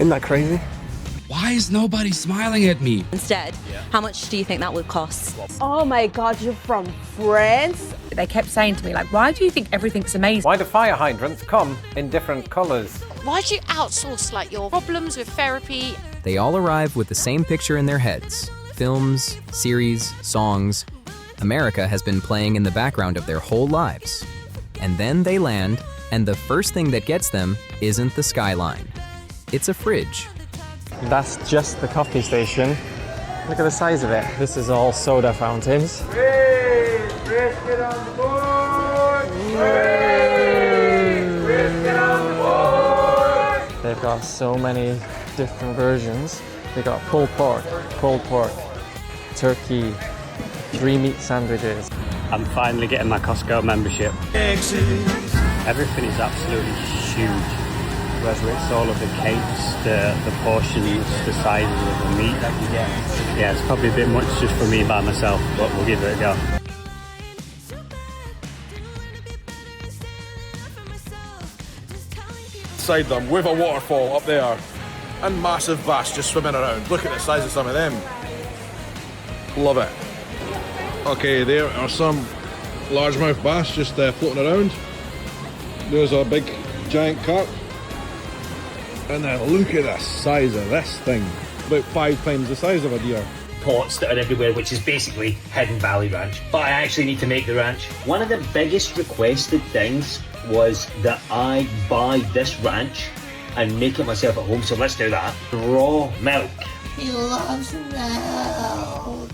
Isn't that crazy? Why is nobody smiling at me? Instead, how much do you think that would cost? Oh my God, you're from France? They kept saying to me, like, why do you think everything's amazing? Why do fire hydrants come in different colours? Why do you outsource, like, your problems with therapy? They all arrive with the same picture in their heads. Films, series, songs. America has been playing in the background of their whole lives. And then they land, and the first thing that gets them isn't the skyline. It's a fridge. That's just the coffee station. Look at the size of it. This is all soda fountains. Hey, brisket on the board! Hey, brisket on the board! They've got so many different versions. They got pulled pork, turkey, 3 meat sandwiches. I'm finally getting my Costco membership. Everything is absolutely huge. Whether it's all of the cakes, the portions, the sizes of the meat that you get. Yeah, it's probably a bit much just for me by myself, but we'll give it a go. Beside them with a waterfall up there and massive bass just swimming around. Look at the size of some of them. Love it. Okay, there are some largemouth bass just floating around. There's a big giant carp. And then look at the size of this thing. About 5 times the size of a deer. Pots that are everywhere, which is basically Hidden Valley Ranch. But I actually need to make the ranch. One of the biggest requested things was that I buy this ranch and make it myself at home, so let's do that. Raw milk. He loves milk.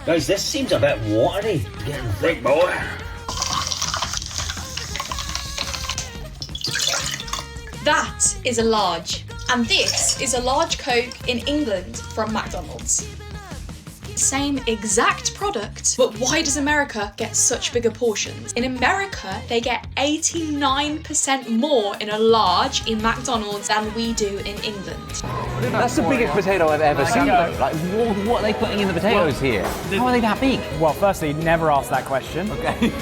Guys, this seems a bit watery. Getting thick, boy. That is a large, and this is a large Coke in England from McDonald's. Same exact product, but why does America get such bigger portions? In America, they get 89% more in a large in McDonald's than we do in England. That's the biggest potato I've ever seen though. Like, what are they putting in the potatoes here? How are they that big? Well, firstly, never ask that question. Okay.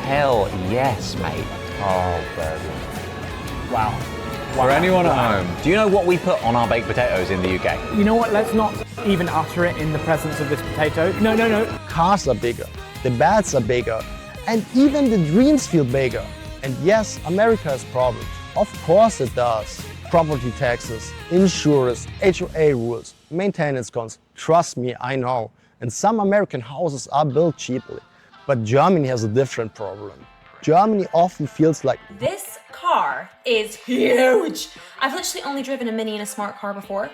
Hell yes, mate. Oh, baby. Wow. For anyone at home, do you know what we put on our baked potatoes in the UK? You know what? Let's not even utter it in the presence of this potato. No, no, no. Cars are bigger, the beds are bigger, and even the dreams feel bigger. And yes, America has problems. Of course it does. Property taxes, insurance, HOA rules, maintenance costs. Trust me, I know. And some American houses are built cheaply. But Germany has a different problem. Germany often feels like this car is huge. I've literally only driven a Mini and a smart car before.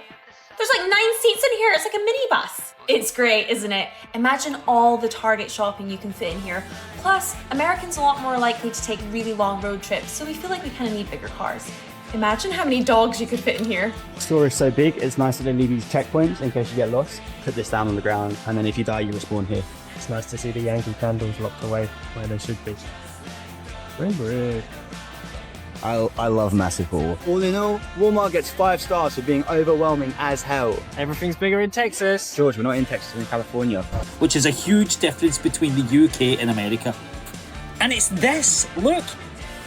There's like 9 seats in here. It's like a minibus. It's great, isn't it? Imagine all the Target shopping you can fit in here. Plus, Americans are a lot more likely to take really long road trips, so we feel like we kind of need bigger cars. Imagine how many dogs you could fit in here. The store is so big, it's nice that they leave these checkpoints in case you get lost. Put this down on the ground, and then if you die, you respawn here. It's nice to see the Yankee candles locked away where they should be. I love massive haul. All in all, Walmart gets 5 stars for being overwhelming as hell. Everything's bigger in Texas. George, we're not in Texas, we're in California. Which is a huge difference between the UK and America. And it's this, look,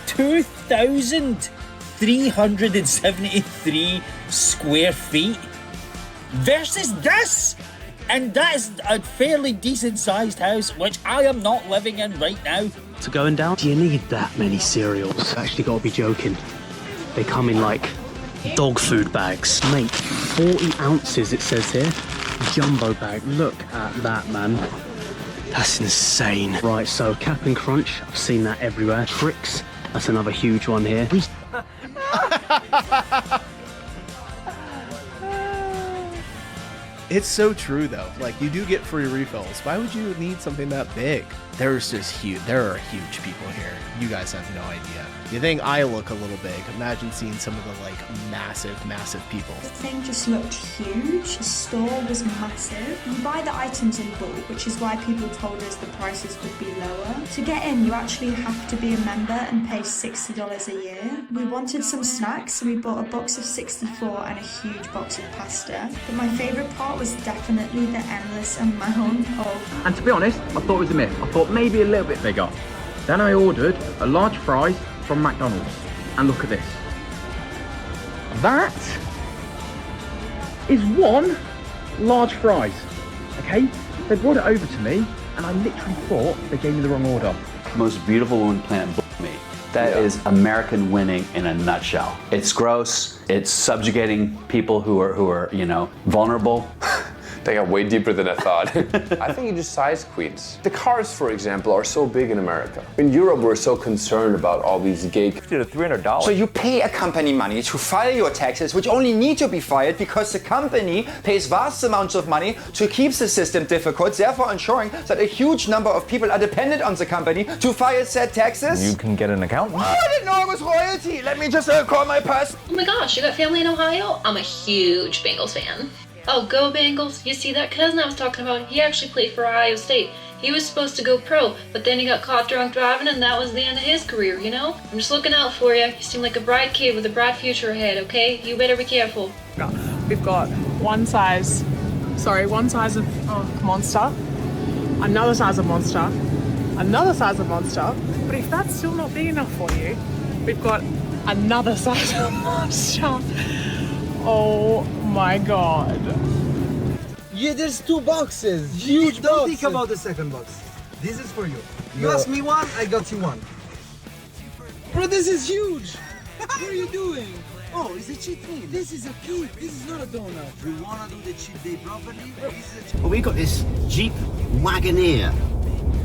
2,373 square feet versus this. And that is a fairly decent sized house, which I am not living in right now. So going down, do you need that many cereals? Actually gotta be joking. They come in like dog food bags. Mate, 40 ounces it says here. Jumbo bag, look at that, man. That's insane. Right, so Cap'n Crunch, I've seen that everywhere. Trix, that's another huge one here. It's so true though. Like, you do get free refills. Why would you need something that big? There are huge people here. You guys have no idea. You think I look a little big. Imagine seeing some of the like massive people. The thing just looked huge. The store was massive. You buy the items in bulk, which is why people told us the prices would be lower. To get in, you actually have to be a member and pay $60 a year. We wanted some snacks, so we bought a box of 64 and a huge box of pasta. But my favourite part was definitely the endless amount of... And to be honest, I thought it was a myth. I thought maybe a little bit bigger. Then I ordered a large fries from McDonald's. And look at this. That is one large fries, okay? They brought it over to me, and I literally thought they gave me the wrong order. Most beautiful woman planet me. That is American winning in a nutshell. It's gross. It's subjugating people who are you know, vulnerable. They got way deeper than I thought. I think you just size queens. The cars, for example, are so big in America. In Europe, we're so concerned about all these gay... $50 to $300. So you pay a company money to file your taxes, which only need to be filed because the company pays vast amounts of money to keep the system difficult, therefore ensuring that a huge number of people are dependent on the company to file said taxes. You can get an accountant. Oh, I didn't know it was royalty. Let me just call my person. Oh my gosh, you got family in Ohio? I'm a huge Bengals fan. Oh, go Bengals. You see that cousin I was talking about? He actually played for Ohio State. He was supposed to go pro, but then he got caught drunk driving and that was the end of his career, you know? I'm just looking out for you. You seem like a bright kid with a bright future ahead, okay? You better be careful. We've got one size of monster, another size of monster, another size of monster. But if that's still not big enough for you, we've got another size of monster. Oh my god. Yeah, there's 2 boxes. Huge boxes. Don't think about the second box. This is for you. You asked me one, I got you one. Bro, this is huge. What are you doing? Oh, it's a cheat meal. This is a cake. This is not a donut. You wanna do the cheat day properly? Well, we got this Jeep Wagoneer.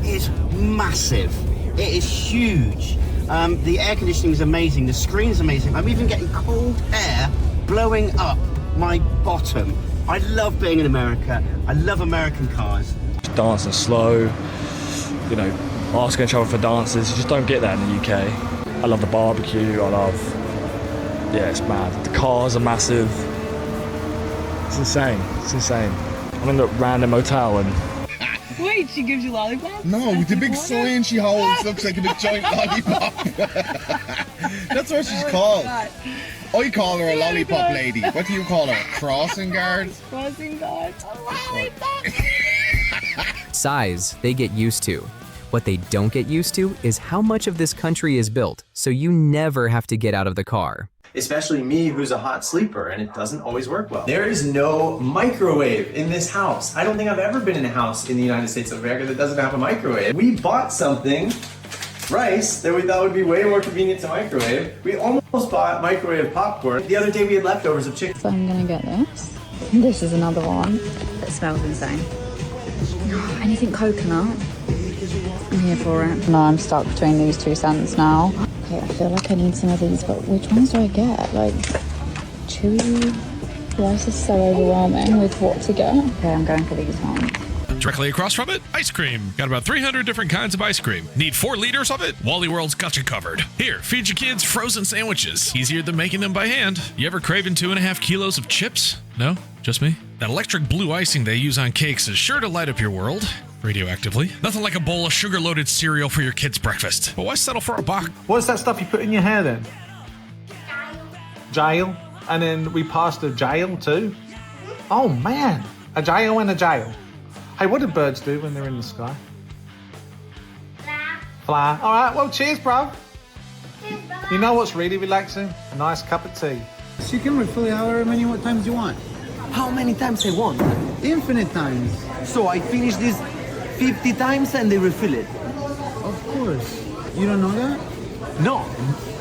It's massive. It is huge. The air conditioning is amazing. The screen's amazing. I'm even getting cold air blowing up my bottom. I love being in America. I love American cars. Dancing slow, you know, asking each other for dances. You just don't get that in the UK. I love the barbecue. Yeah, it's mad. The cars are massive. It's insane. It's insane. I'm in a random hotel and... Wait, she gives you lollipops? No, the big sign she holds looks like a big giant lollipop. That's what she's called. I call her a lollipop lady. What do you call her? Crossing guard? Crossing guard. Size they get used to. What they don't get used to is how much of this country is built, so you never have to get out of the car. Especially me, who's a hot sleeper, and it doesn't always work well. There is no microwave in this house. I don't think I've ever been in a house in the United States of America that doesn't have a microwave. We bought something, rice, that we thought would be way more convenient to microwave. We almost bought microwave popcorn. The other day we had leftovers of chicken. So I'm gonna get this. This is another one. It smells insane. Anything coconut? I'm here for it. No, I'm stuck between these 2 scents now. Okay, I feel like I need some of these, but which ones do I get? Like, chewy? This is so overwhelming with what to get. Okay, I'm going for these ones. Directly across from it, ice cream. Got about 300 different kinds of ice cream. Need 4 liters of it? Wally World's got you covered. Here, feed your kids frozen sandwiches. Easier than making them by hand. You ever craving 2.5 kilos of chips? No? Just me? That electric blue icing they use on cakes is sure to light up your world. Radioactively. Nothing like a bowl of sugar-loaded cereal for your kid's breakfast. But why settle for a box? What's that stuff you put in your hair then? Jail. And then we passed a jail too? Oh man, a jail and a jail. Hey, what do birds do when they're in the sky? Fly. All right, well, cheers, bro. You know what's really relaxing? A nice cup of tea. So you can refill it however many times you want. How many times I want? Infinite times. So I finish this 50 times and they refill it. Of course. You don't know that? No.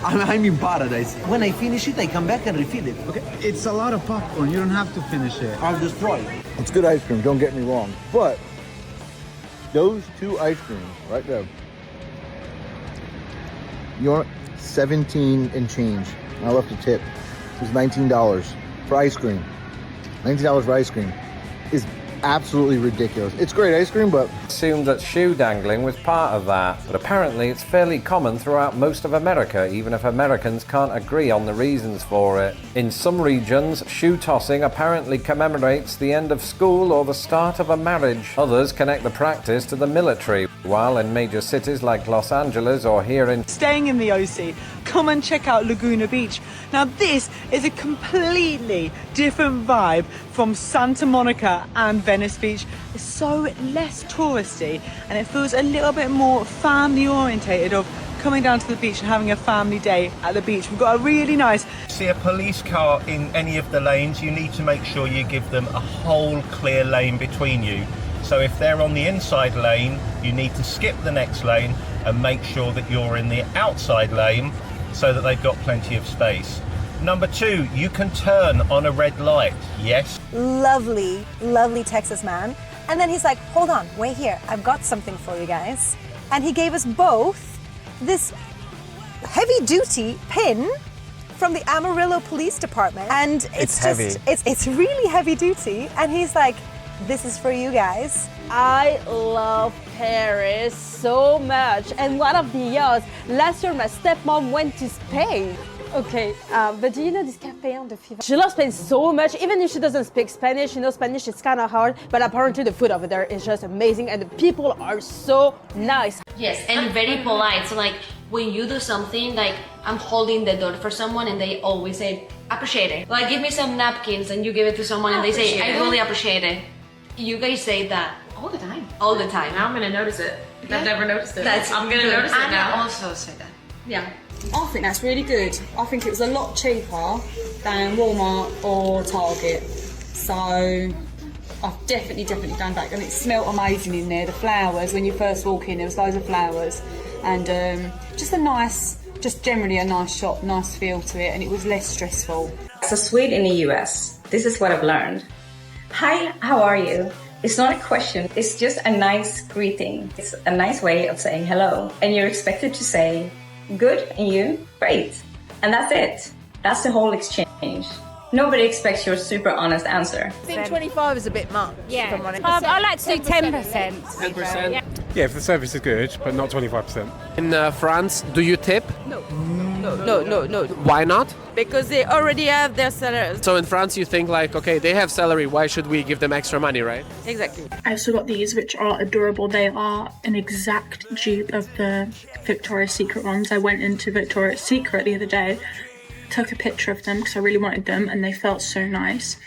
I'm in paradise. When I finish it, I come back and refill it. Okay, it's a lot of popcorn. You don't have to finish it. I'll destroy it. It's good ice cream, don't get me wrong. But those 2 ice creams right there, you want 17 and change. I left a tip. It was $19 for ice cream. $19 for ice cream is absolutely ridiculous. It's great ice cream, but... Assumed that shoe dangling was part of that, but apparently it's fairly common throughout most of America, even if Americans can't agree on the reasons for it. In some regions, shoe tossing apparently commemorates the end of school or the start of a marriage. Others connect the practice to the military, while in major cities like Los Angeles or here in... Staying in the OC, come and check out Laguna Beach. Now this is a completely different vibe from Santa Monica and Venice Beach. It's so less touristy and it feels a little bit more family orientated of coming down to the beach and having a family day at the beach. We've got a really nice... See a police car in any of the lanes, you need to make sure you give them a whole clear lane between you. So if they're on the inside lane, you need to skip the next lane and make sure that you're in the outside lane so that they've got plenty of space. Number 2, you can turn on a red light, yes. Lovely, lovely Texas man. And then he's like, hold on, wait here, I've got something for you guys. And he gave us both this heavy duty pin from the Amarillo Police Department. And it's heavy. It's really heavy duty. And he's like, this is for you guys. I love Paris so much. And one of the years, last year my stepmom went to Spain. Okay, but do you know this cafe on the fever? She loves Spain so much, even if she doesn't speak Spanish, you know Spanish is kind of hard, but apparently the food over there is just amazing and the people are so nice. Yes, and very polite. So like when you do something, like I'm holding the door for someone and they always say, appreciate it. Like give me some napkins and you give it to someone and they say, I really appreciate it. You guys say that all the time. All the time. Now I'm gonna notice it. Yeah. I've never noticed it. I'm gonna good. notice it Anna now. also say that. Yeah. I think that's really good. I think it was a lot cheaper than Walmart or Target. So I've definitely done back. And it smelled amazing in there. The flowers, when you first walk in, there was loads of flowers. And just generally a nice shop, nice feel to it. And it was less stressful. As a Swede in the US, this is what I've learned. Hi, how are you? It's not a question, it's just a nice greeting. It's a nice way of saying hello. And you're expected to say, good, and you? Great. And that's it. That's the whole exchange. Nobody expects your super honest answer. I think 25 is a bit much. Yeah. I like to do 10%. 10%. Yeah, if the service is good, but not 25%. In France, do you tip? No. Why not? Because they already have their salaries. So in France, you think like, okay, they have salary, why should we give them extra money, right? Exactly. I also got these, which are adorable. They are an exact dupe of the Victoria's Secret ones. I went into Victoria's Secret the other day, took a picture of them because I really wanted them, and they felt so nice.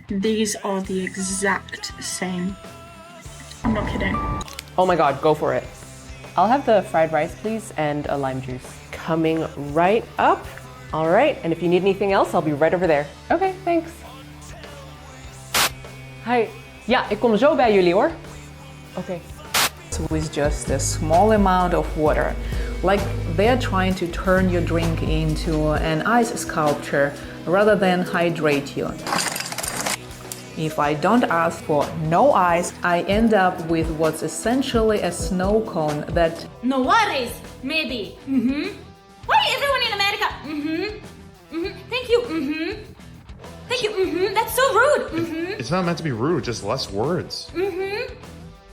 These are the exact same. I'm not kidding. Oh my god, go for it. I'll have the fried rice, please, and a lime juice. Coming right up. All right, and if you need anything else, I'll be right over there. Okay, thanks. Hi. Ja, ik kom zo bij jullie hoor. Okay. With just a small amount of water. Like they're trying to turn your drink into an ice sculpture rather than hydrate you. If I don't ask for no ice, I end up with what's essentially a snow cone that... No worries, maybe. Why everyone in America? Thank you. Thank you. That's so rude. It's not meant to be rude, just less words.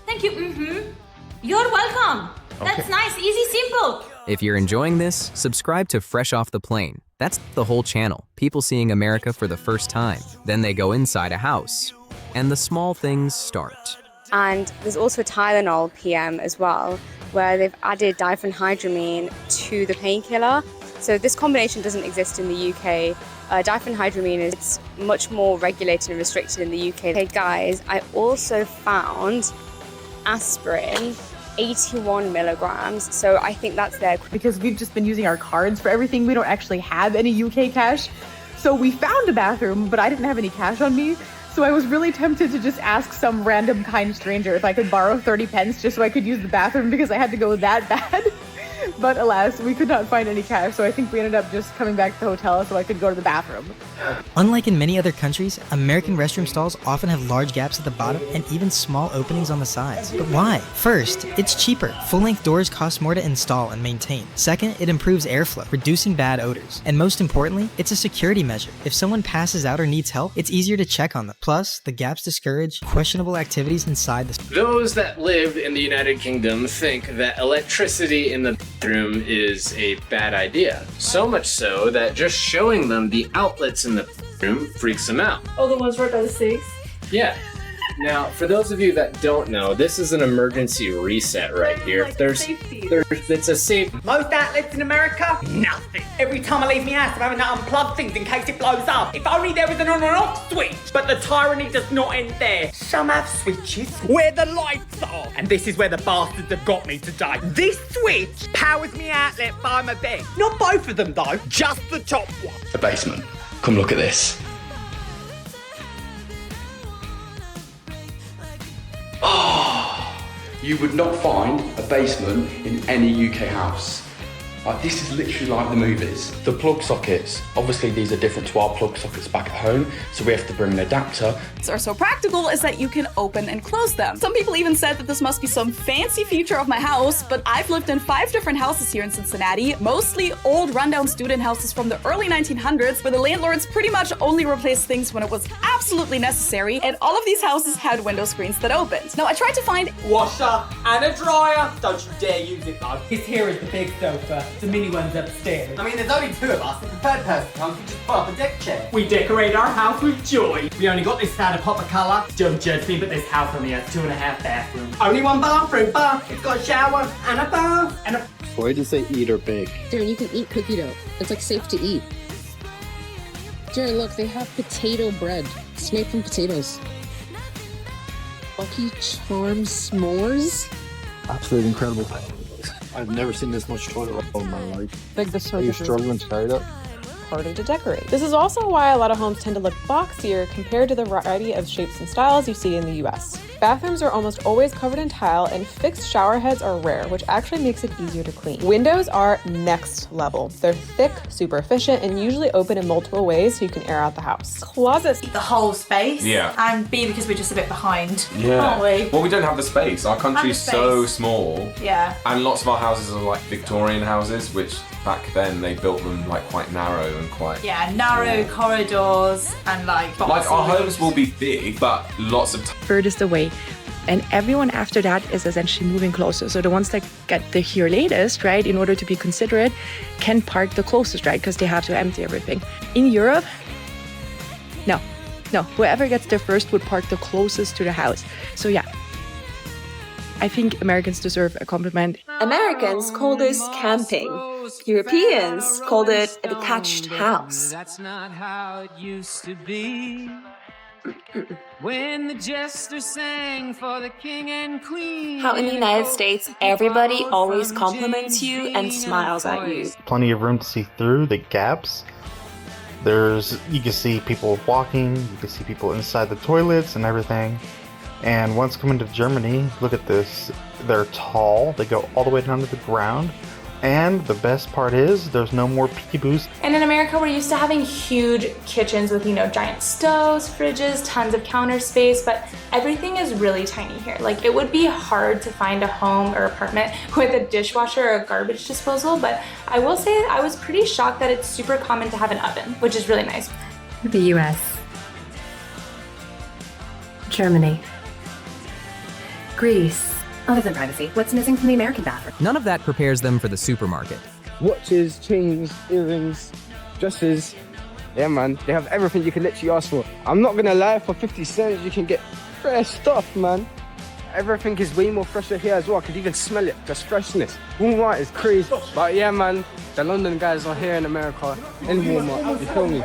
Thank you. You're welcome. That's nice, easy, simple. If you're enjoying this, subscribe to Fresh Off the Plane. That's the whole channel, people seeing America for the first time. Then they go inside a house, and the small things start. And there's also Tylenol PM as well, where they've added diphenhydramine to the painkiller. So this combination doesn't exist in the UK. Diphenhydramine is much more regulated and restricted in the UK. Okay guys, I also found aspirin, 81 milligrams, so I think that's there. Because we've just been using our cards for everything, we don't actually have any UK cash. So we found a bathroom, but I didn't have any cash on me. So I was really tempted to just ask some random kind stranger if I could borrow 30 pence just so I could use the bathroom because I had to go that bad. But alas, we could not find any cash, so I think we ended up just coming back to the hotel so I could go to the bathroom. Unlike in many other countries, American restroom stalls often have large gaps at the bottom and even small openings on the sides. But why? First, it's cheaper. Full-length doors cost more to install and maintain. Second, it improves airflow, reducing bad odors. And most importantly, it's a security measure. If someone passes out or needs help, it's easier to check on them. Plus, the gaps discourage questionable activities inside the... Those that live in the United Kingdom think that electricity in the room is a bad idea. So much so that just showing them the outlets in the room freaks them out. Oh, the ones right by the sinks? Yeah. Now, for those of you that don't know, this is an emergency reset right here. It's a safe. Most outlets in America, nothing. Every time I leave my house, I'm having to unplug things in case it blows up. If only there was an on and off switch. But the tyranny does not end there. Some have switches where the lights are. And this is where the bastards have got me today. This switch powers my outlet by my bed. Not both of them though, just the top one. A basement. Come look at this. Oh, you would not find a basement in any UK house. Like, this is literally like the movies. The plug sockets, obviously these are different to our plug sockets back at home, so we have to bring an adapter. Are so practical is that you can open and close them. Some people even said that this must be some fancy feature of my house, but I've lived in 5 different houses here in Cincinnati, mostly old rundown student houses from the early 1900s, where the landlords pretty much only replaced things when it was absolutely necessary, and all of these houses had window screens that opened. Now I tried to find washer and a dryer. Don't you dare use it though. This here is the big sofa. The mini one's upstairs. I mean, there's only 2 of us. If the third person comes, we just pull up a deck chair. We decorate our house with joy. We only got this out of pop of colour. Don't judge me, but this house only has 2.5 bathrooms. Only 1 bathroom, but it's got a shower and a bath and a... Why does it say eat or bake? Darren, you can eat cookie dough. It's like safe to eat. Darren, look, they have potato bread. It's made from potatoes. Lucky Charms s'mores? Absolutely incredible. I've never seen this much toilet roll in my life. Like the Are you struggling to carry that? Harder to decorate. This is also why a lot of homes tend to look boxier compared to the variety of shapes and styles you see in the US. Bathrooms are almost always covered in tile, and fixed shower heads are rare, which actually makes it easier to clean. Windows are next level. They're thick, super efficient, and usually open in multiple ways so you can air out the house. Closets. The whole space. Yeah. And B, because we're just a bit behind, Yeah. aren't we? Well, we don't have the space. Our country's so small. Yeah. And lots of our houses are like Victorian houses, which back then they built them like quite narrow and quite... Yeah, narrow corridors and like boxes. Like our homes will be big, but lots of... Furthest away. And everyone after that is essentially moving closer. So the ones that get the here latest, right, in order to be considerate, can park the closest, right, because they have to empty everything. In Europe, no, whoever gets there first would park the closest to the house. So yeah, I think Americans deserve a compliment. Americans call this camping. Europeans called it a detached house. That's not how it used to be. When the jester sang for the king and queen. How in the United States, everybody always compliments you and smiles at you. Plenty of room to see through the gaps. You can see people walking, you can see people inside the toilets and everything. And once coming to Germany, look at this. They're tall, they go all the way down to the ground. And the best part is, there's no more peekaboos. And in America, we're used to having huge kitchens with, giant stoves, fridges, tons of counter space, but everything is really tiny here. Like, it would be hard to find a home or apartment with a dishwasher or a garbage disposal, but I will say I was pretty shocked that it's super common to have an oven, which is really nice. The US. Germany. Greece. Other than privacy, what's missing from the American bathroom? None of that prepares them for the supermarket. Watches, chains, earrings, dresses. Yeah, man, they have everything you can literally ask for. I'm not gonna lie, for 50 cents you can get fresh stuff, man. Everything is way more fresher here as well. I could even smell it, just freshness. Walmart is crazy. But yeah, man, the London guys are here in America, in Walmart, you feel me?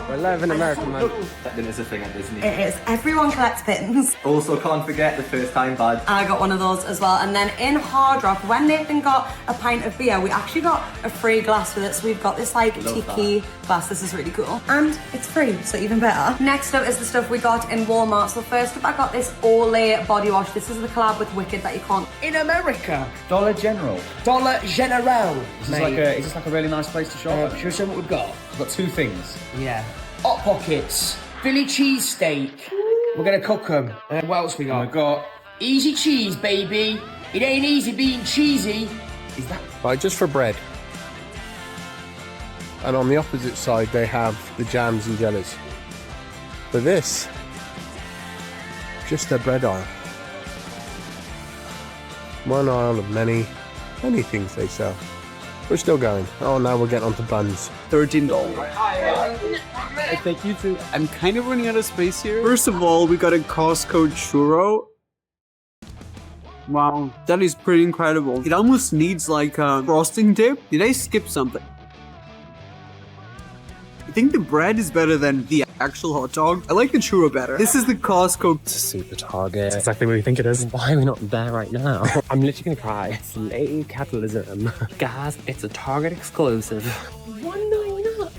We're live in America, man. Then it's a thing at Disney. It is. Everyone collects pins. Also, can't forget the first time badge. I got one of those as well. And then in Hard Rock, when Nathan got a pint of beer, we actually got a free glass with it. So we've got this tiki glass. This is really cool. And it's free, so even better. Next up is the stuff we got in Walmart. So first up, I got this Olay body wash. This is the collab with Wicked that you can't... In America, Dollar General. Dollar General. Is this like a really nice place to shop? Should we show what we've got? We've got 2 things. Yeah. Hot Pockets, Philly cheesesteak. We're gonna cook them. What else we got? We've got easy cheese, baby. It ain't easy being cheesy. Is that? Right, just for bread. And on the opposite side, they have the jams and jellies. For this, just a bread aisle. One aisle of many things they sell. We're still going. Oh, now we're getting onto buns. $13. Thank you too. I'm kind of running out of space here. First of all, we got a Costco churro. Wow, that is pretty incredible. It almost needs like a frosting dip. Did I skip something? I think the bread is better than the actual hot dog. I like the churro better. This is the Costco. It's a super Target. It's exactly what you think it is. Why are we not there right now? I'm literally gonna cry. Slay capitalism. Guys, it's a Target exclusive. $1.99.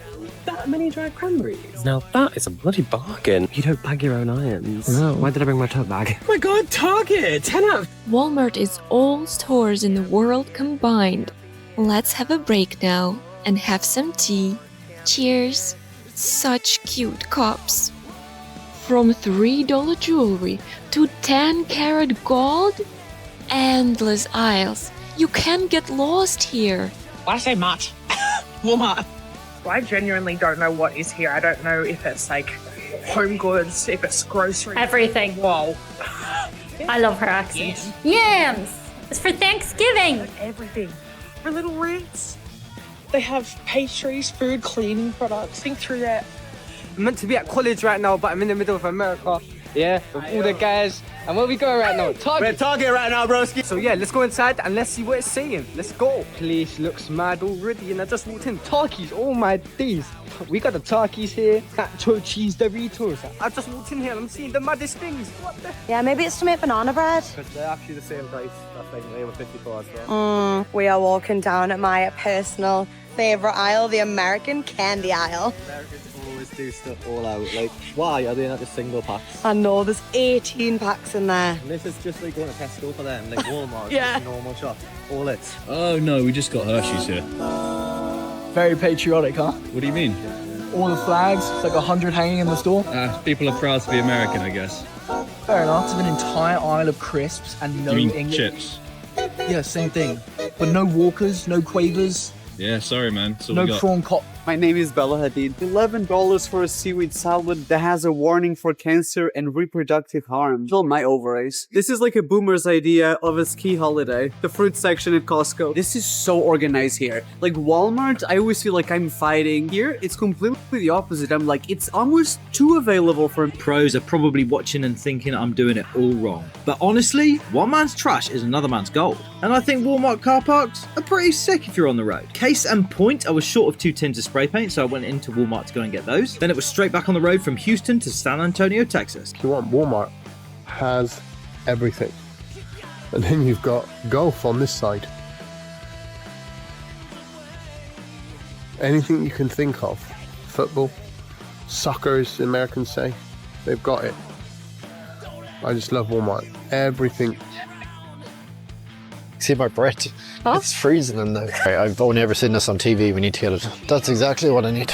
That many dried cranberries. Now that is a bloody bargain. You don't bag your own irons. No. Why did I bring my tote bag? Oh my god, Target! 10 out of... Walmart is all stores in the world combined. Let's have a break now and have some tea. Cheers. Such cute cups. From $3 jewelry to 10-karat gold. Endless aisles. You can't get lost here. Why say much? Walmart. I genuinely don't know what is here. I don't know if it's like home goods, if it's groceries. Everything. Whoa. I love her accent. Yams! It's for Thanksgiving. Everything. For little Brits. They have pastries, food, cleaning products. Think through that. I'm meant to be at college right now, but I'm in the middle of America. Yeah, with all the guys. And where we going right now? Target. We're at Target right now, broski. So yeah, let's go inside and let's see what it's saying. Let's go. Place looks mad already, and I just walked in. Turkeys, oh my days. We got the turkeys here. Nacho cheese Doritos. I just walked in here and I'm seeing the maddest things. What the? Yeah, maybe it's to make banana bread. Because they're actually the same price. I think they were 54 as well. We are walking down at my personal favourite aisle, the American candy aisle. Americans always do stuff all out. Like, why are they not just single packs? I know, there's 18 packs in there. And this is just like going to Tesco for them, like Walmart, Yeah. just a normal shop. All it. Oh no, we just got Hershey's here. Very patriotic, huh? What do you mean? All the flags, it's like 100 hanging in the store. People are proud to be American, I guess. Fair enough. There's an entire aisle of crisps and no You mean English. chips? Yeah, same thing. But no Walkers, no Quavers, Yeah, sorry man. That's all no we got. prawn cop. My name is Bella Hadid. $11 for a seaweed salad that has a warning for cancer and reproductive harm. Kill my ovaries. This is like a boomer's idea of a ski holiday. The fruit section at Costco. This is so organized here. Like Walmart, I always feel like I'm fighting. Here, it's completely the opposite. I'm like, it's almost too available for... Pros are probably watching and thinking I'm doing it all wrong. But honestly, one man's trash is another man's gold. And I think Walmart car parks are pretty sick if you're on the road. Case and point, I was short of 2 tins of spray paint, so I went into Walmart to go and get those. Then it was straight back on the road from Houston to San Antonio, Texas. If you want, Walmart has everything. And then you've got golf on this side. Anything you can think of. Football, soccer, as the Americans say. They've got it. I just love Walmart. Everything. See my Brit? It's freezing in there. I've only ever seen this on TV. We need to get it. That's exactly what I need.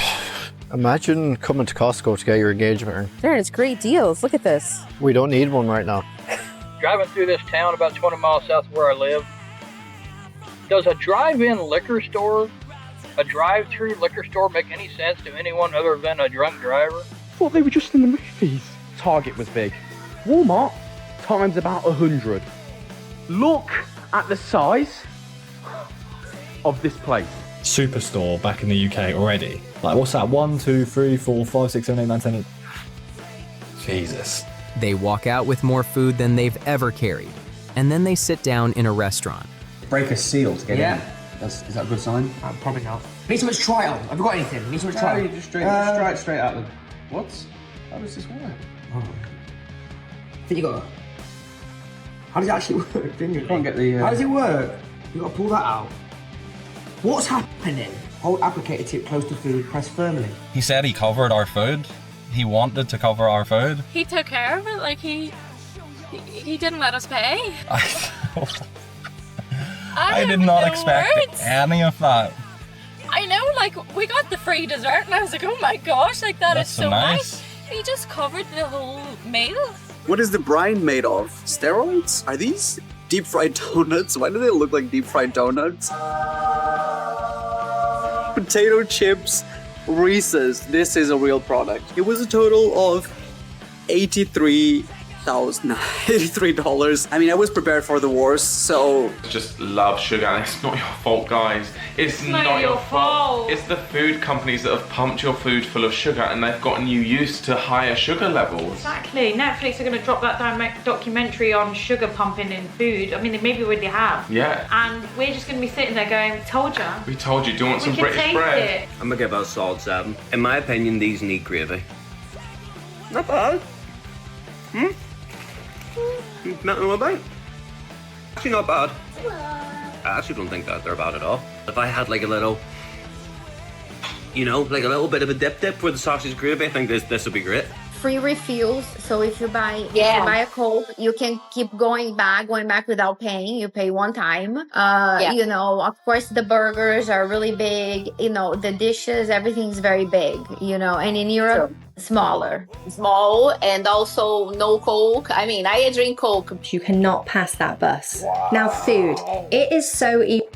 Imagine coming to Costco to get your engagement ring. Darren, it's great deals. Look at this. We don't need one right now. Driving through this town about 20 miles south of where I live, does a drive-in liquor store, a drive-through liquor store make any sense to anyone other than a drunk driver? I thought they were just in the movies. Target was big. Walmart times about 100. Look at the size of this place. Superstore back in the UK already. Like, what's that? 1, 2, 3, 4, 5, 6, 7, 8, 9, 10. 8. Jesus. They walk out with more food than they've ever carried. And then they sit down in a restaurant. Break a seal to get in. Is that a good sign? Probably not. Need so much trial. Have you got anything? Need so much trial. Just straight out of them. What? How does this work? I think you got. How does it actually work? Didn't you? Can't get the. How does it work? You got to pull that out. What's happening? Hold applicator tip close to food. Press firmly. He said he covered our food. He wanted to cover our food. He took care of it, like he didn't let us pay. I did not expect any of that. I know, like, we got the free dessert and I was like, oh my gosh, like that's so nice. He just covered the whole meal. What is the brine made of? Steroids? Are these deep fried donuts? Why do they look like deep fried donuts? Potato chips, Reese's. This is a real product. It was a total of $83. That was $83. I mean, I was prepared for the worst, so... Just love sugar, and it's not your fault, guys. It's not your fault. It's the food companies that have pumped your food full of sugar, and they've gotten you used to higher sugar levels. Exactly. Netflix are going to drop that documentary on sugar pumping in food. I mean, they maybe already have. Yeah. And we're just going to be sitting there going, told ya. We told you, do you want some can British taste bread? it. I'm gonna give out a solid 7. In my opinion, these need gravy. Not bad. Nothing about. Actually, not bad. I actually don't think that they're bad at all. If I had like a little, you know, like a little bit of a dip for the sausage gravy, I think this would be great. Free refills, so if you buy a Coke, you can keep going back without paying. You pay one time. You know, of course the burgers are really big, you know, the dishes, everything's very big, you know, and in Europe, smaller. Small, and also no Coke. I mean, I drink Coke. You cannot pass that bus. Wow. Now food, it is so easy.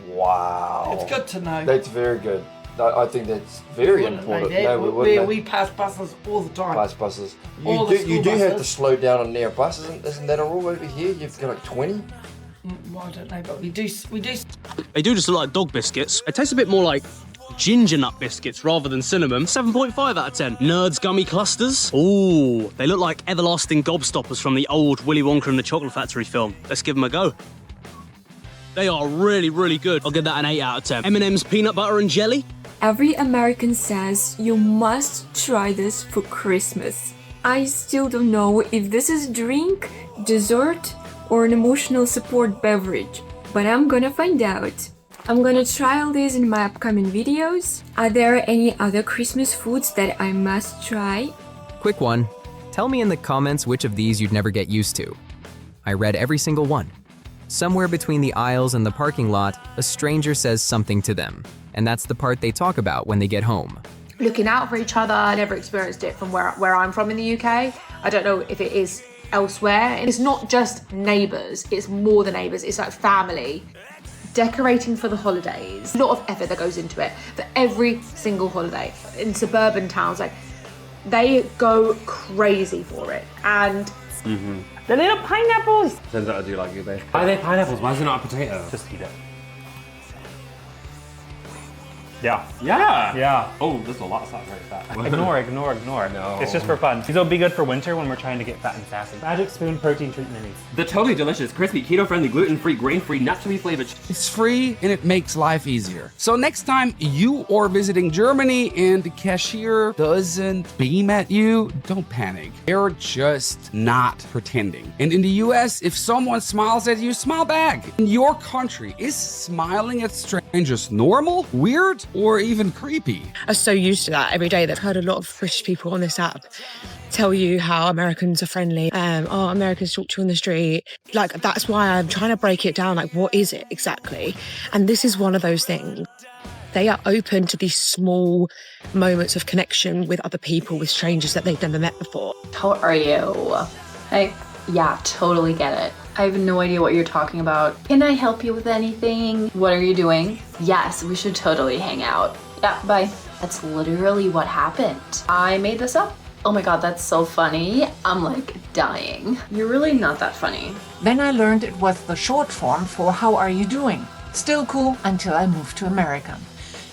Wow. It's good to know. That's very good. I think that's very important. We pass buses all the time. Pass buses. You do have to slow down on their buses. Isn't that a rule over here? You've got like 20? Well, I don't know, but we do. They do just look like dog biscuits. It tastes a bit more like ginger nut biscuits rather than cinnamon. 7.5 out of 10. Nerds gummy clusters. Ooh, they look like everlasting gobstoppers from the old Willy Wonka and the Chocolate Factory film. Let's give them a go. They are really, really good. I'll give that an 8 out of 10. M&M's peanut butter and jelly. Every American says you must try this for Christmas. I still don't know if this is drink, dessert, or an emotional support beverage, but I'm gonna find out. I'm gonna try all these in my upcoming videos. Are there any other Christmas foods that I must try? Quick one. Tell me in the comments which of these you'd never get used to. I read every single one. Somewhere between the aisles and the parking lot, a stranger says something to them. And that's the part they talk about when they get home. Looking out for each other. I never experienced it from where I'm from in the UK. I don't know if it is elsewhere. And it's not just neighbours, it's more than neighbours, it's like family. Decorating for the holidays. A lot of effort that goes into it for every single holiday. In suburban towns, like they go crazy for it. And the little pineapples. Turns out I do like you, babe. Why are they pineapples? Why is it not a potato? Just eat it. Yeah. Yeah. Yeah. Oh, there's a lot of saturated fat. Ignore. No. It's just for fun. These will be good for winter when we're trying to get fat and sassy. Magic Spoon protein treat minis. They're totally delicious, crispy, keto-friendly, gluten-free, grain-free, naturally flavored. It's free and it makes life easier. So next time you are visiting Germany and the cashier doesn't beam at you, don't panic. They're just not pretending. And in the US, if someone smiles at you, smile back. In your country, is smiling at strangers normal, weird, or even creepy? are so used to that every day. They've heard a lot of British people on this app tell you how Americans are friendly. Americans talk to you on the street. Like, that's why I'm trying to break it down. Like, what is it exactly? And this is one of those things. They are open to these small moments of connection with other people, with strangers that they've never met before. How are you? Yeah, totally get it. I have no idea what you're talking about. Can I help you with anything? What are you doing? Yes, we should totally hang out. Yeah, bye. That's literally what happened. I made this up. Oh my god, that's so funny. I'm like dying. You're really not that funny. Then I learned it was the short form for how are you doing? Still cool until I moved to America.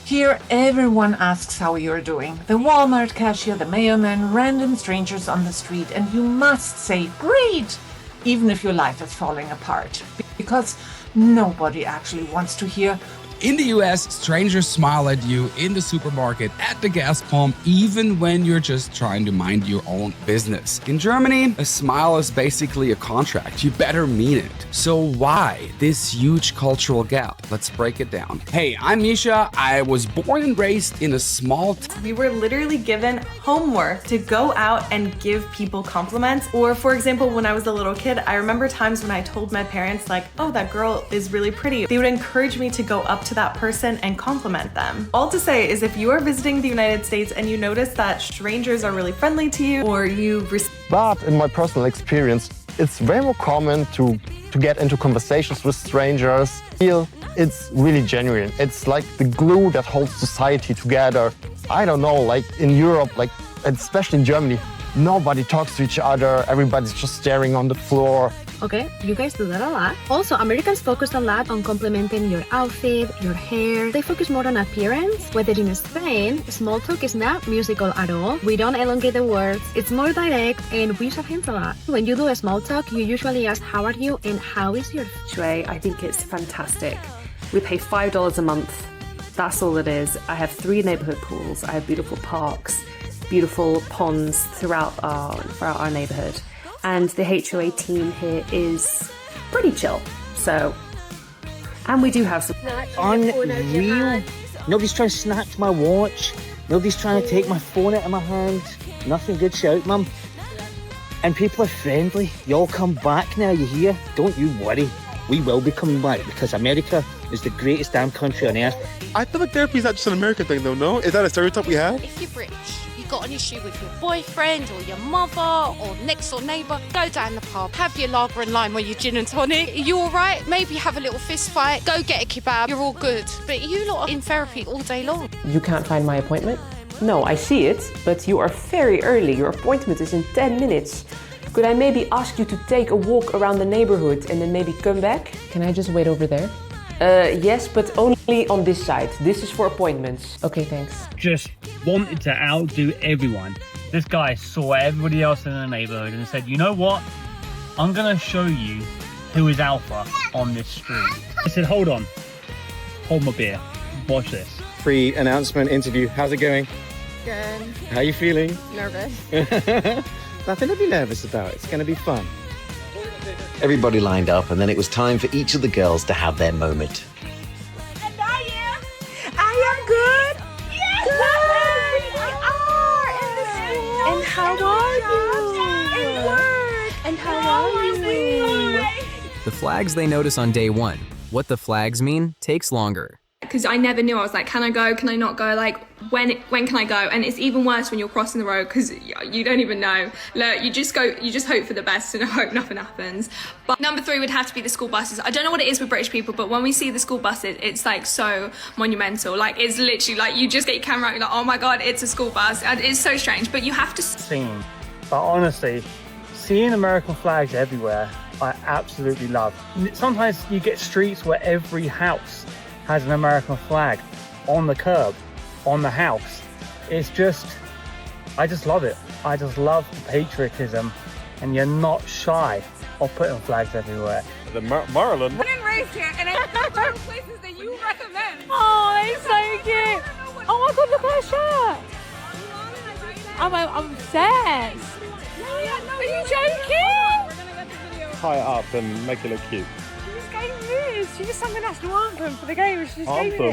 Here, everyone asks how you're doing. The Walmart cashier, the mailman, random strangers on the street, and you must say, great, even if your life is falling apart. Because nobody actually wants to hear, in the US, strangers smile at you in the supermarket, at the gas pump, even when you're just trying to mind your own business. In Germany, a smile is basically a contract. You better mean it. So why this huge cultural gap? Let's break it down. Hey, I'm Misha. I was born and raised in a small town. We were literally given homework to go out and give people compliments. Or for example, when I was a little kid, I remember times when I told my parents like, oh, that girl is really pretty. They would encourage me to go up to that person and compliment them. All to say is if you are visiting the United States and you notice that strangers are really friendly to you, or you But in my personal experience, it's very more common to get into conversations with strangers. It's really genuine. It's like the glue that holds society together. I don't know, like in Europe, like especially in Germany, Nobody talks to each other. Everybody's just staring on the floor. Okay, you guys do that a lot. Also, Americans focus a lot on complimenting your outfit, your hair. They focus more on appearance. Whether in Spain, small talk is not musical at all. We don't elongate the words. It's more direct, and we use our hands a lot. When you do a small talk, you usually ask, how are you and how is your... Shui, I think it's fantastic. We pay $5 a month. That's all it is. I have 3 neighborhood pools. I have beautiful parks, beautiful ponds throughout our neighborhood. And the HOA team here is pretty chill. So, and we do have some... Unreal. Nobody's trying to snatch my watch. Nobody's trying to take my phone out of my hand. Nothing good shout, mum. And people are friendly. You all come back now, you hear? Don't you worry. We will be coming back because America is the greatest damn country on earth. I feel like therapy is not just an American thing though, no? Is that a stereotype we have? If you're British, you got an issue with your boyfriend or your mother or next door neighbour, go down the pub, have your lager and lime or your gin and tonic. Are you alright? Maybe have a little fist fight, go get a kebab, you're all good. But you lot are in therapy all day long. You can't find my appointment? No, I see it, but you are very early. Your appointment is in 10 minutes. Could I maybe ask you to take a walk around the neighborhood and then maybe come back? Can I just wait over there? Yes, but only on this side. This is for appointments. Okay, thanks. Just wanted to outdo everyone. This guy saw everybody else in the neighborhood and said, you know what? I'm gonna show you who is alpha on this street. I said, hold on. Hold my beer. Watch this. Pre-announcement interview. How's it going? Good. How are you feeling? Nervous. Nothing to be nervous about. It's going to be fun. Everybody lined up, and then it was time for each of the girls to have their moment. And I am good. Yes, we are in the school. And how are you? In work. And how are you? The flags they notice on day 1. What the flags mean takes longer. Because I never knew. I was like, can I go? Can I not go? Like, when can I go? And it's even worse when you're crossing the road because you don't even know. Look, you just hope for the best and hope nothing happens. But number 3 would have to be the school buses. I don't know what it is with British people, but when we see the school buses, it's like so monumental. Like, it's literally like you just get your camera out, you're like, oh my God, it's a school bus. And it's so strange, but you have to... Scene. But honestly, seeing American flags everywhere, I absolutely love. Sometimes you get streets where every house has an American flag on the curb, on the house. It's just, I just love it. I just love the patriotism, and you're not shy of putting flags everywhere. The Maryland. Born and raised here, and I go to places that you recommend. Oh, it's so cute. Oh my God, look at that shirt. I'm obsessed. Are you joking? Tie it up and make it look cute. She just sang the national anthem for the game. She just gave me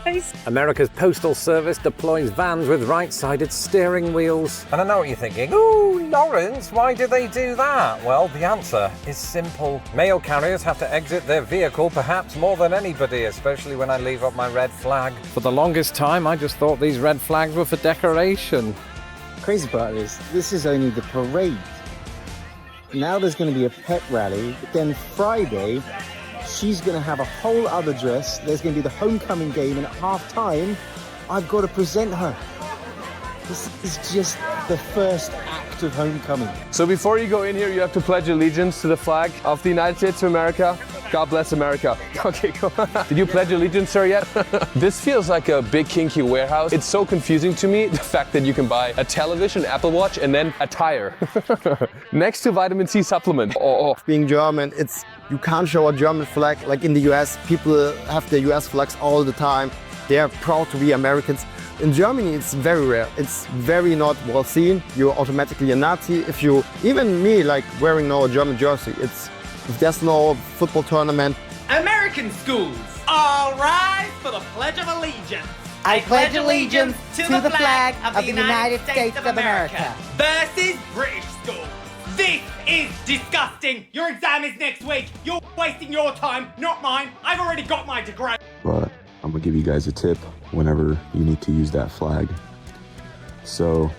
this. America's Postal Service deploys vans with right-sided steering wheels. And I know what you're thinking. Ooh, Lawrence, why do they do that? Well, the answer is simple. Mail carriers have to exit their vehicle perhaps more than anybody, especially when I leave up my red flag. For the longest time, I just thought these red flags were for decoration. Crazy part is, this is only the parade. Now there's going to be a pep rally. Then Friday, she's going to have a whole other dress. There's going to be the homecoming game, and at half-time, I've got to present her. This is just the first act of homecoming. So before you go in here, you have to pledge allegiance to the flag of the United States of America. God bless America. Okay, go on. Did you pledge allegiance, sir, yet? This feels like a big kinky warehouse. It's so confusing to me, the fact that you can buy a television, Apple Watch, and then a tire. Next to vitamin C supplement. Being German, you can't show a German flag like in the US. People have their US flags all the time. They are proud to be Americans. In Germany, it's very rare. It's very not well seen. You're automatically a Nazi. Even me, like wearing a German jersey, if there's no football tournament. American schools, all rise for the Pledge of Allegiance. I pledge allegiance to the flag of the United States of America. Versus British schools. This is disgusting. Your exam is next week. You're wasting your time, not mine. I've already got my degree. But I'm gonna give you guys a tip whenever you need to use that flag. So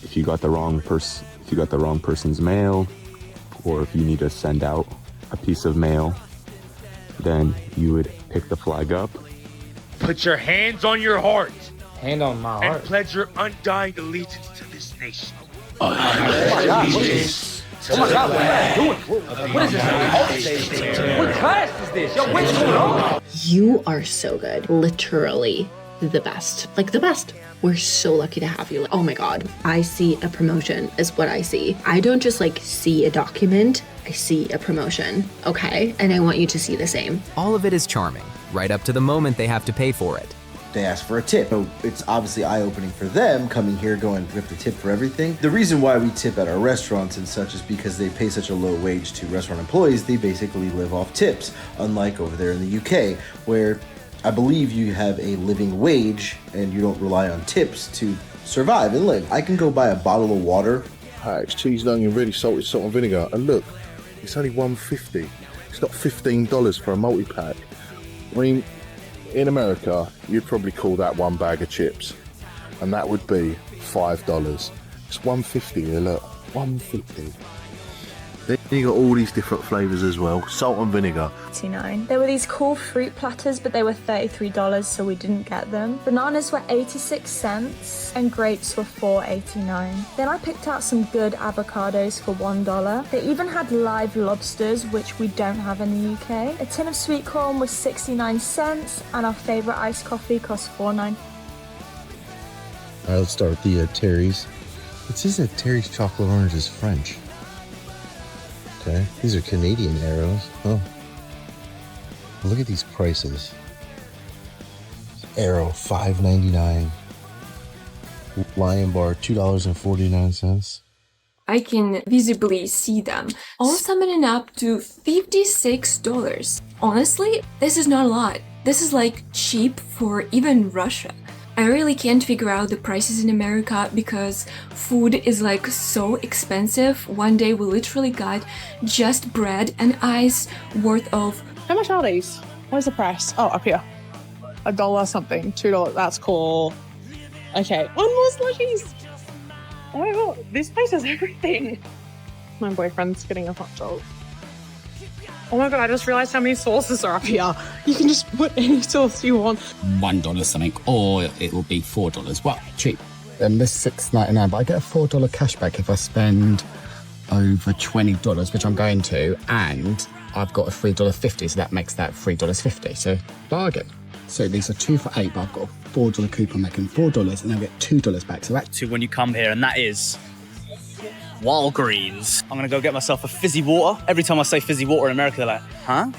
if you got the wrong person's mail, or if you need to send out a piece of mail, then you would pick the flag up. Put your hands on your heart. Hand on my heart. And pledge your undying allegiance to this nation. Oh my God, what is this? Oh my God, what are you doing? What is this? What class is this? Yo, what's going on? You are so good. Literally the best. Like the best. We're so lucky to have you. Oh my God. I see a promotion is what I see. I don't just like see a document. I see a promotion. Okay? And I want you to see the same. All of it is charming, right up to the moment they have to pay for it. They ask for a tip. So it's obviously eye-opening for them coming here going, we have to tip for everything. The reason why we tip at our restaurants and such is because they pay such a low wage to restaurant employees, they basically live off tips, unlike over there in the UK, where I believe you have a living wage and you don't rely on tips to survive and live. I can go buy a bottle of water. It's cheese, onion, really salted, salt and vinegar. And look, it's only $1.50. It's not $15 for a multi-pack. I mean, in America, you'd probably call that one bag of chips. And that would be $5. It's $1.50 here, look. $1.50. Then you got all these different flavours as well. Salt and vinegar. $29. There were these cool fruit platters, but they were $33, so we didn't get them. Bananas were 86 cents and grapes were $4.89. Then I picked out some good avocados for $1. They even had live lobsters, which we don't have in the UK. A tin of sweet corn was 69 cents, and our favourite iced coffee cost $4.9. Alright, let's start with the Terry's. It says that Terry's chocolate orange is French. Okay, these are Canadian arrows. Oh, look at these prices. Arrow $5.99. Lion Bar $2.49. I can visibly see them, all summoning up to $56. Honestly, this is not a lot. This is like cheap for even Russia. I really can't figure out the prices in America because food is like so expensive. One day we literally got just bread and ice worth of... How much are these? Where's the price? Oh, up here. $1 something, $2, that's cool. Okay, one more slushies. Oh my God, this place has everything. My boyfriend's getting a hot dog. Oh my God, I just realized how many sauces are up here. You can just put any sauce you want. $1 something, or it will be $4. Well, cheap. Then this $6.99, but I get a $4 cashback if I spend over $20, which I'm going to, and I've got a $3.50, so that makes that $3.50. So bargain. So these are 2 for $8, but I've got a $4 coupon making $4, and I get $2 back. So that's to when you come here, and that is Walgreens. I'm gonna go get myself a fizzy water. Every time I say fizzy water in America, they're like, huh?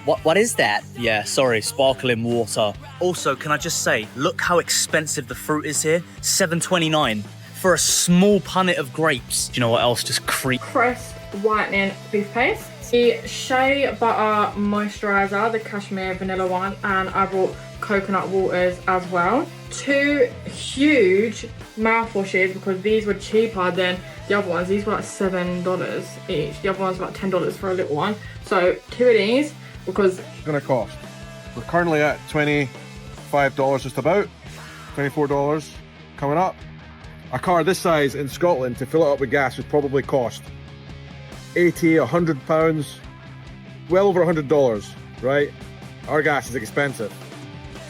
What is that? Yeah, sorry, sparkling water. Also, can I just say, look how expensive the fruit is here. $7.29 for a small punnet of grapes. Do you know what else just Crest whitening toothpaste. The Shea Butter Moisturizer, the cashmere vanilla one, and I brought coconut waters as well. 2 huge mouthwashes because these were cheaper than the other ones. These were like $7 each. The other ones were like $10 for a little one. So 2 of these because it's gonna cost. We're currently at $25 just about. $24 coming up. A car this size in Scotland to fill it up with gas would probably cost 80, 100 pounds, well over $100, right? Our gas is expensive.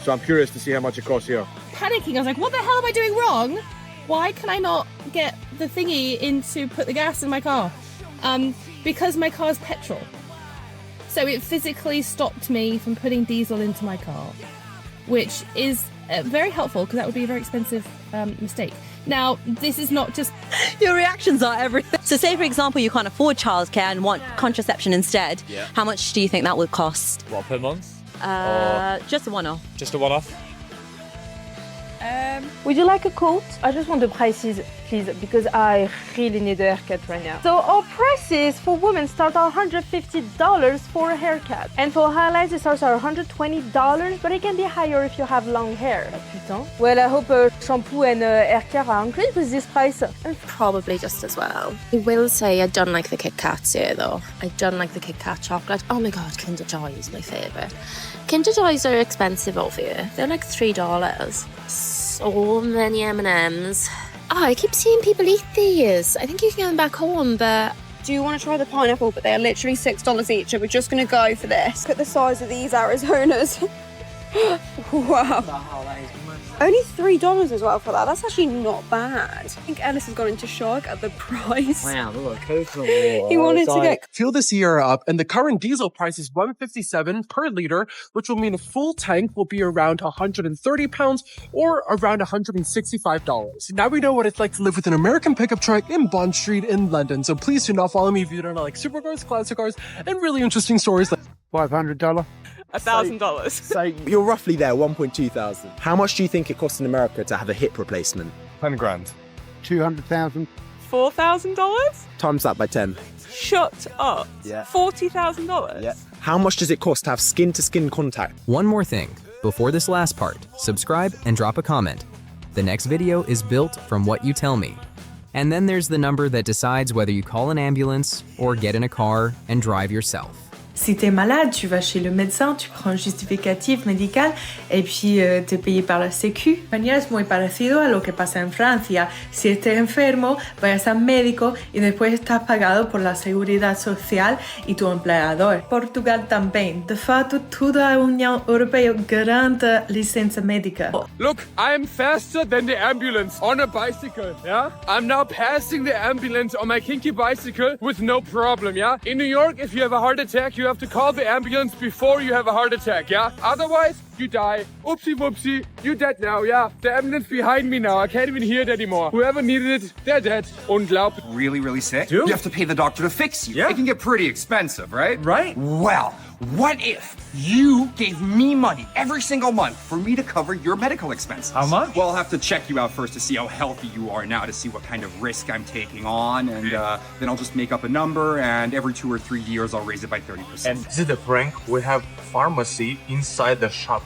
So I'm curious to see how much it costs here. Panicking, I was like, what the hell am I doing wrong? Why can I not get the thingy in to put the gas in my car? Because my car's petrol. So it physically stopped me from putting diesel into my car, which is very helpful because that would be a very expensive mistake. Now, this is not just... Your reactions are everything. So say, for example, you can't afford childcare and want contraception instead. Yeah. How much do you think that would cost? What, per month? Just a one-off. Just a one-off? Would you like a quote? I just want the prices, please, because I really need a haircut right now. So our prices for women start at $150 for a haircut. And for highlights, it starts at $120, but it can be higher if you have long hair. Putain. Well, I hope shampoo and hair care are included with this price. Probably just as well. I will say I don't like the Kit Kats here, though. I don't like the Kit Kat chocolate. Oh my God, Kinder Joy is my favourite. Kinder Joys are expensive over here. They're like $3. So many M&Ms. Oh, I keep seeing people eat these. I think you can get them back home, but... Do you want to try the pineapple? But they're literally $6 each, and we're just going to go for this. Look at the size of these Arizonas. Wow. Only $3 as well for that. That's actually not bad. I think Ellis has gone into shock at the price. Wow, look, coconut He wanted to get... Fuel this year up, and the current diesel price is $1.57 per liter, which will mean a full tank will be around £130 or around $165. Now we know what it's like to live with an American pickup truck in Bond Street in London, so please do not follow me if you don't like supercars, classic cars, and really interesting stories like $500. $1,000. So you're roughly there, 1.2 thousand. How much do you think it costs in America to have a hip replacement? 10 grand. 200,000. $4,000? Times that by 10. Shut up. Yeah. $40,000? Yeah. How much does it cost to have skin-to-skin contact? One more thing. Before this last part, subscribe and drop a comment. The next video is built from what you tell me. And then there's the number that decides whether you call an ambulance or get in a car and drive yourself. Si t'es malade, tu vas chez le médecin, tu prends un justificatif médical et puis t'es payé par la Sécu. España es muy parecido a lo que pasa en Francia. Si estés enfermo, vayas al médico y después estás pagado por la seguridad social y tu empleador. Portugal también. De facto, toda la Unión Europea garante licencia médica. Look, I'm faster than the ambulance on a bicycle, yeah? I'm now passing the ambulance on my kinky bicycle with no problem, yeah? In New York, if you have a heart attack, you have to call the ambulance before you have a heart attack, yeah? Otherwise, you die. Oopsie whoopsie, you're dead now, yeah? The ambulance behind me now, I can't even hear it anymore. Whoever needed it, they're dead. Unglaublich. Really, really sick? Dude. You have to pay the doctor to fix you. Yeah. It can get pretty expensive, right? Right. Well, what if you gave me money every single month for me to cover your medical expenses? How much? Well, I'll have to check you out first to see how healthy you are now, to see what kind of risk I'm taking on, and then I'll just make up a number, and every 2 or 3 years I'll raise it by 30%. And this is the prank. We have pharmacy inside the shop.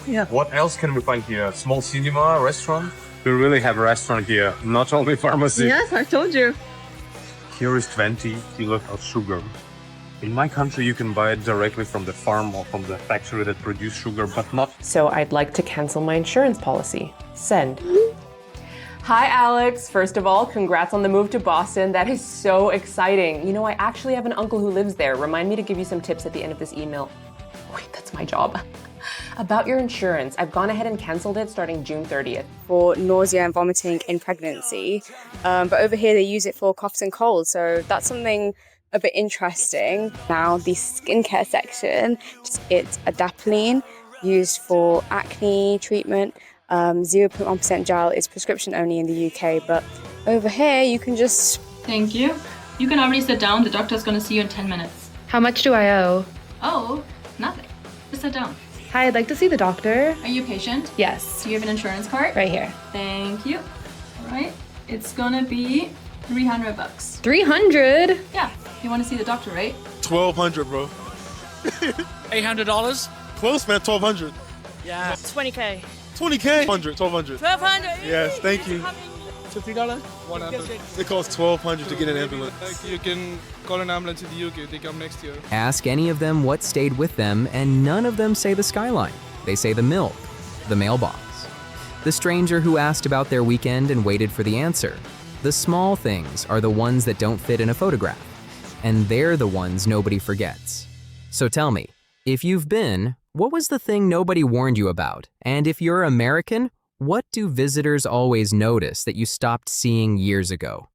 Yeah. What else can we find here? Small cinema, restaurant? We really have a restaurant here, not only pharmacy. Yes, I told you. Here is 20 kilos of sugar. In my country, you can buy it directly from the farm or from the factory that produce sugar, but not. So I'd like to cancel my insurance policy. Send. Hi, Alex. First of all, congrats on the move to Boston. That is so exciting. You know, I actually have an uncle who lives there. Remind me to give you some tips at the end of this email. Wait, that's my job. About your insurance, I've gone ahead and canceled it starting June 30th. For nausea and vomiting in pregnancy. But over here they use it for coughs and colds. So that's something a bit interesting. Now the skincare section, it's adapalene used for acne treatment. 0.1% gel is prescription only in the UK, but over here you can just... Thank you. You can already sit down. The doctor's gonna see you in 10 minutes. How much do I owe? Oh, nothing. Just sit down. Hi, I'd like to see the doctor. Are you a patient? Yes. Do you have an insurance card? Right here. Thank you. All right. It's gonna be $300. $300? Yeah. You want to see the doctor, right? $1,200, bro. $800? Close, man. 1,200. Yeah. 20K. 20K. 1,200. 1,200. Yes, thank you. $50? 100. It costs 1,200 to get an ambulance. You can call an ambulance in the UK. They come next year. Ask any of them what stayed with them, and none of them say the skyline. They say the milk, the mailbox. The stranger who asked about their weekend and waited for the answer. The small things are the ones that don't fit in a photograph, and they're the ones nobody forgets. So tell me, if you've been, what was the thing nobody warned you about? And if you're American, what do visitors always notice that you stopped seeing years ago?